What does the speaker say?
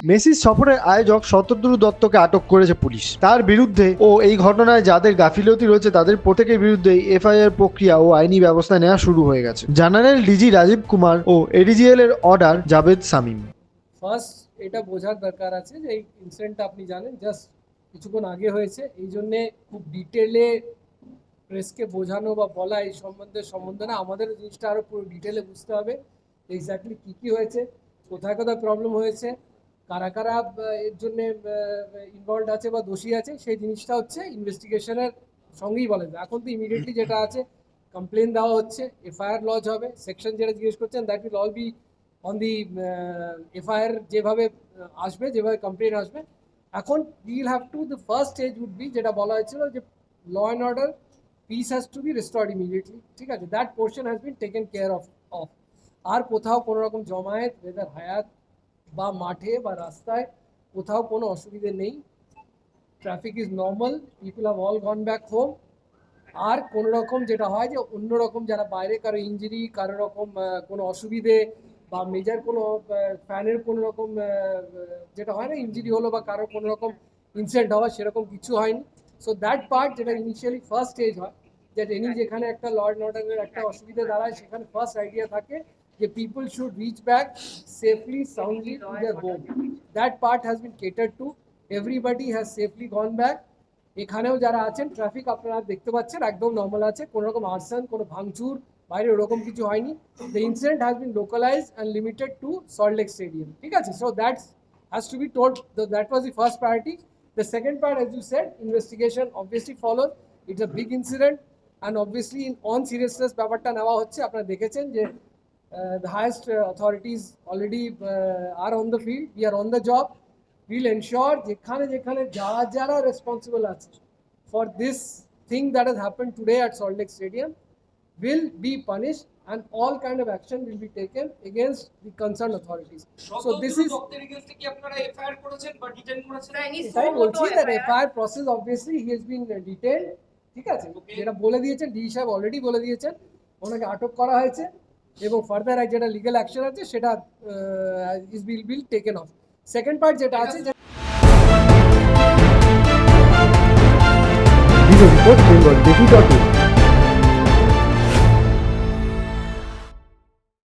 মেসির সফরের আয়োজক শতদ্রু দত্তকে আটক করেছে পুলিশ। তার বিরুদ্ধে ও এই ঘটনায় যাদের গাফিলতি রয়েছে তাদের প্রত্যেকের বিরুদ্ধে এফআইআর প্রক্রিয়া ও আইনি ব্যবস্থা নেওয়া শুরু হয়ে গেছে, জানালেন ডিজি রাজীব কুমার ও এডিজিএল এর অর্ডার জাভেদ শামীম। ফার্স্ট এটা বোঝার দরকার আছে যে এই ইনসিডেন্টটা আপনি জানেন জাস্ট কিছুক্ষণ আগে হয়েছে, এই জন্যে খুব ডিটেলে প্রেসকে বোঝানো বা বলা এই সম্বন্ধে না, আমাদের জিনিসটা আরও পুরো ডিটেলে বুঝতে হবে এক্স্যাক্টলি কী কী হয়েছে, কোথায় কোথায় প্রবলেম হয়েছে, কারা কারা এর জন্যে ইনভলভ আছে বা দোষী আছে, সেই জিনিসটা হচ্ছে ইনভেস্টিগেশনের সঙ্গেই বলা যায়। এখন তো ইমিডিয়েটলি যেটা আছে কমপ্লেন দেওয়া হচ্ছে, এফআইআর লজ হবে, সেকশন যেটা জিজ্ঞেস করছেন that will all be on the FIR যেভাবে আসবে, যেভাবে কমপ্লেন আসবে। এখন will have to the first stage would be যেটা বলা হয়েছিল যে law and order peace has to be restored immediately, ঠিক আছে, that portion has been taken care of. আর কোথাও কোনো রকম জমায়েত ওয়েদার হায়াত বা মাঠে বা রাস্তায় কোথাও কোনো অসুবিধে নেই, traffic is normal, people have all gone back home. আর কোনো রকম যেটা হয় যে অন্য রকম যারা বাইরে কারো ইঞ্জুরি, কারো রকম কোনো অসুবিধে বা মেজর কোনো ফ্যানের কোনো রকম যেটা হয় না ইঞ্জুরি হলো বা কারো কোনো রকম ইনসিডেন্ট হওয়া, সেরকম কিছু হয়নি। সো দ্যাট পার্ট যেটা ইনিশিয়ালি ফার্স্ট স্টেজ হয়, দ্যাট এনি যেখানে একটা ল অ্যান্ড অর্ডারের একটা অসুবিধা দাঁড়ায় সেখানে ফার্স্ট আইডিয়া থাকে যে people should reach back safely soundly to their home. That part has been catered to, everybody has safely gone back. এখানেও যারা আছেন ট্রাফিক আপনারা দেখতে পাচ্ছেন একদম নর্মাল আছে, কোনো রকম আর্সন, কোনো ভাঙচুর বাইরে ওরকম কিছু হয়নি। The incident has been localised and limited to Salt Lake Stadium, ঠিক আছে। So that has to be told, that was the first priority. The second part, as you said, investigation obviously follows. It's a big incident and obviously on seriousness ব্যাপারটা নেওয়া হচ্ছে। আপনারা দেখেছেন যে the highest authorities already are on the field, we are on the job. We'll ensure যেখানে যেখানে যারা যারা responsible আছে for this thing that has happened today at Salt Lake Stadium will be punished and all kind of action will be taken against the concerned authorities. So this is এটাই বলছি, that FIR process obviously he has been detailed, ঠিক আছে, যেটা বলে দিয়েছেন D সাহেব already বলে দিয়েছেন, ওনাকে আটক করা হয়েছে এবং ফার্দার যেটা লিগ্যাল অ্যাকশন আছে সেটা বিল টেকেন অফ। সেকেন্ড পার্ট যেটা আছে রিপোর্ট বেঙ্গল দেখি